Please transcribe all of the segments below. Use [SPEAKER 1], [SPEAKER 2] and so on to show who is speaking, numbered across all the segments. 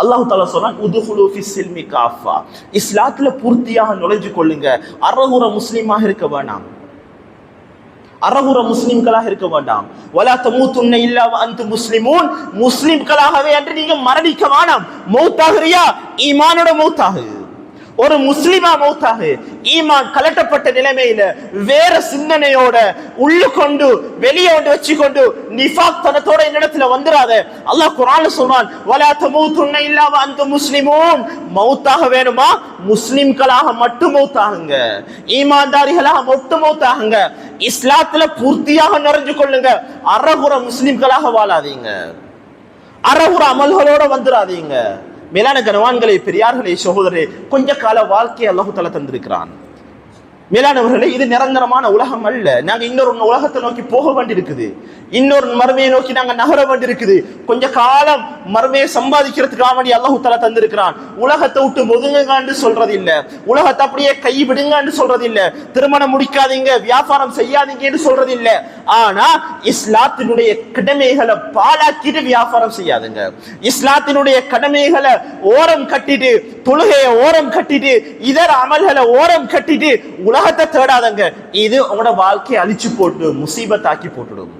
[SPEAKER 1] அல்லாஹ் தஆலா சொன்னான் உதுஹுலு ஃபிஸ்ஸில்மி காஃபா, இஸ்லாத்துல பூர்த்தியாக நுழைஞ்சு கொள்ளுங்க. அறகுற முஸ்லீமாக இருக்க வேண்டாம், அறகுற முஸ்லிம்களாக இருக்க வேண்டாம். வலா தமூதுன்ன இல்லா வ அன்தும் முஸ்லிமூன், முஸ்லிம்களாகவே அன்று நீங்க மரணிக்க வேண்டாம். மௌத்தாகிறியா ஈமானோட மௌத்தாகு, ஒரு முஸ்லிமா மௌத்தாகு. ஈமான் கலட்டப்பட்ட நிலைமையில வேற சிந்தனையோட உள்ளு கொண்டு வெளியே கொண்டு வச்சு கொண்டு நிஃபாக் தனத்தோட என்னிடத்துல வந்துராத. அல்லாஹ் குர்ஆன்ல சொல்றான் வலா தமூதுன்ன இல்லா வ அன்தும் முஸ்லிமூன், மௌத்தாக வேணுமா முஸ்லிம்களாக மட்டும் மௌத்தாகுங்க, ஈமான்தாரிகளாக மட்டும் மௌத்தாகுங்க. இஸ்லாத்துல பூர்த்தியாக நிறைஞ்சு கொள்ளுங்க. அறகுற முஸ்லிம்களாக வாழாதீங்க, அறகுற அமல்களோட வந்துடாதீங்க. மேலான கனவான்களே, பெரியார்களே, சகோதரே, கொஞ்ச கால வாழ்க்கையை அல்லாஹ் தஆலா தந்திருக்கிறான். மேலானவர்களே, இது நிரந்தரமான உலகம் அல்ல. நாங்க இன்னொரு உலகத்தை நோக்கி போக வேண்டியிருக்குது, இன்னொரு மறுமையை நோக்கி நாங்க நகர வேண்டியிருக்குது. கொஞ்ச காலம் மறுமையை சம்பாதிக்கிறதுக்காக வேண்டி அல்லாஹ் தஆலா தந்திருக்கிறான். உலகத்தை விட்டு ஒதுங்குங்கன்னு சொல்றது இல்ல, உலகத்தை அப்படியே கை விடுங்கன்னு சொல்றது இல்ல, திருமணம் முடிக்காதீங்க வியாபாரம் செய்யாதீங்கன்னு சொல்றது இல்ல. ஆனா இஸ்லாத்தினுடைய கடமைகளை பாழாக்கிட்டு வியாபாரம் செய்யாதுங்க. இஸ்லாத்தினுடைய கடமைகளை ஓரம் கட்டிட்டு, தொழுகையை ஓரம் கட்டிட்டு, இதர அமல்களை ஓரம் கட்டிட்டு உலகத்தை தேடாதங்க. இது உங்களோட வாழ்க்கையை அழிச்சு போட்டு முசீபத்தாக்கி போட்டுடும்.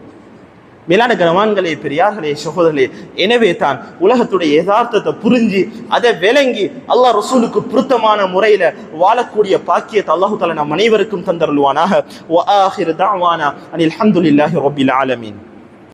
[SPEAKER 1] மேலான கனவான்களே, பெரியார்களே, சகோதரர்களே, எனவே தான் உலகத்துடைய யதார்த்தத்தை புரிஞ்சு அதை விளங்கி அல்லாஹ் ரசூலுக்கு பொருத்தமான முறையில வாழக்கூடிய பாக்கியத்தை அல்லாஹ் தஆலா நம் அனைவருக்கும் தந்தருள்வானாக. வ ஆகிரு தஅவானா அனில் ஹம்துலில்லாஹி ரப்பில் ஆலமீன்.